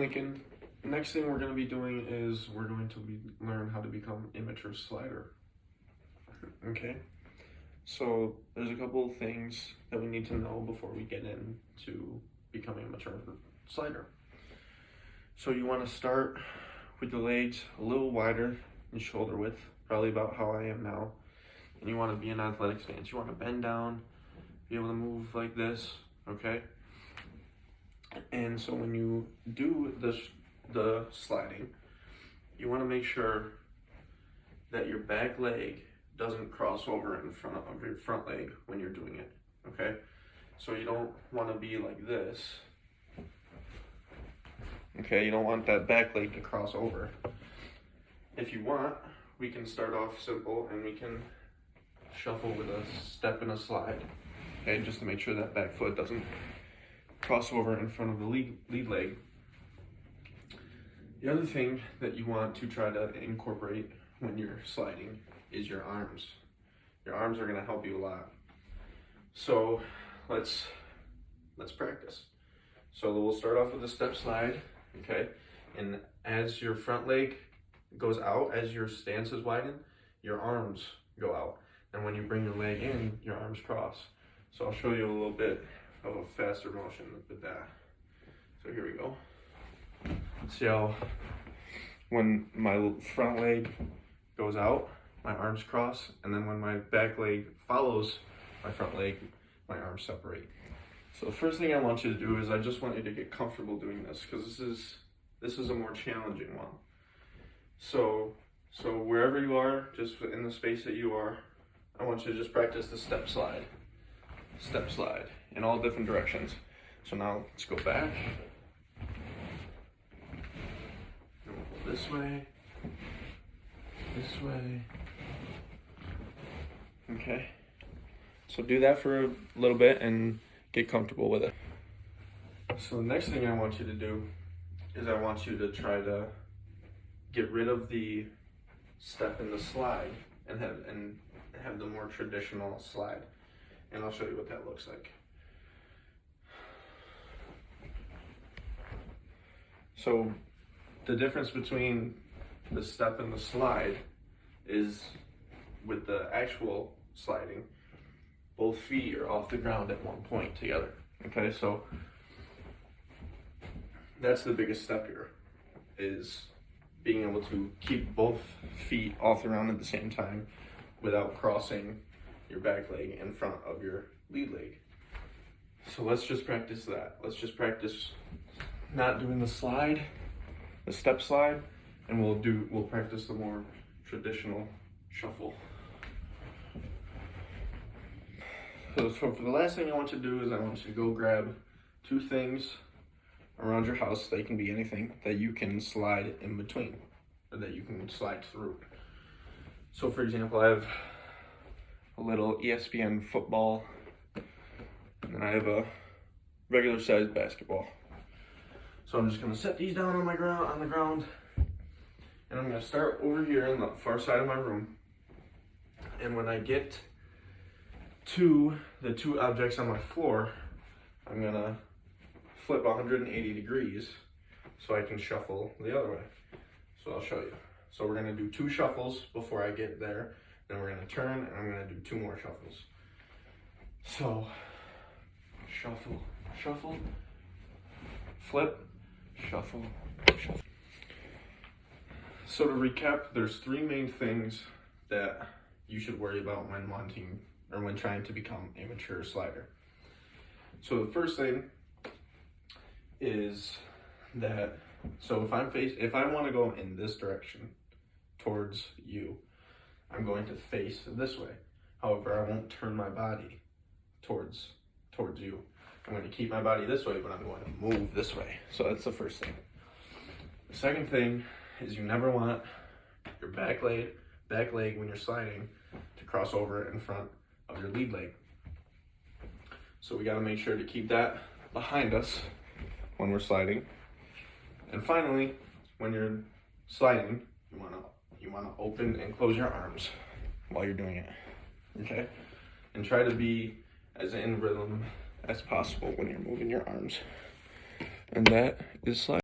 Lincoln. Next thing we're going to be doing is we're going to learn how to become a mature slider. Okay, so there's a couple of things that we need to know before we get into becoming a mature slider. So you want to start with the legs a little wider in shoulder width, probably about how I am now. And you want to be in athletic stance. You want to bend down, be able to move like this, okay? And so when you do the sliding, you want to make sure that your back leg doesn't cross over in front of your front leg when you're doing it, okay? So you don't want to be like this, okay? You don't want that back leg to cross over. If you want, we can start off simple and we can shuffle with a step and a slide, okay? Just to make sure that back foot doesn't cross over in front of the lead leg. The other thing that you want to try to incorporate when you're sliding is your arms. Your arms are going to help you a lot. So let's practice. So we'll start off with a step slide, okay? And as your front leg goes out, as your stance is widened, your arms go out. And when you bring your leg in, your arms cross. So I'll show you a little bit of a faster motion with that. So here we go. See how when my front leg goes out, my arms cross, and then when my back leg follows my front leg, my arms separate. So the first thing I want you to do is I just want you to get comfortable doing this, because this is a more challenging one. So wherever you are, just in the space that you are, I want you to just practice the step slide in all different directions. So now let's go back. And we'll go this way. Okay. So do that for a little bit and get comfortable with it. So the next thing I want you to do is I want you to try to get rid of the step and the slide and have the more traditional slide. And I'll show you what that looks like. So the difference between the step and the slide is with the actual sliding, both feet are off the ground at one point together. Okay, so that's the biggest step here, is being able to keep both feet off the ground at the same time without crossing your back leg in front of your lead leg. So let's just practice that. Let's just practice not doing the slide, the step slide, and we'll practice the more traditional shuffle. So for the last thing I want you to do is I want you to go grab two things around your house. They can be anything that you can slide in between, or that you can slide through. So for example, I have a little ESPN football, and then I have a regular sized basketball. So I'm just gonna set these down on the ground, and I'm gonna start over here on the far side of my room. And when I get to the two objects on my floor, I'm gonna flip 180 degrees so I can shuffle the other way. So I'll show you. So we're gonna do two shuffles before I get there. Then we're gonna turn and I'm gonna do two more shuffles. So, shuffle, shuffle, flip, shuffle, shuffle. So to recap, there's three main things that you should worry about when when trying to become a mature slider. So the first thing is that, so if I want to go in this direction towards you, I'm going to face this way. However, I won't turn my body towards you. I'm going to keep my body this way, but I'm going to move this way. So that's the first thing. The second thing is you never want your back leg when you're sliding to cross over in front of your lead leg. So we got to make sure to keep that behind us when we're sliding. And finally, when you're sliding, you want to open and close your arms while you're doing it, okay? And try to be as in rhythm as possible when you're moving your arms. And that is slide.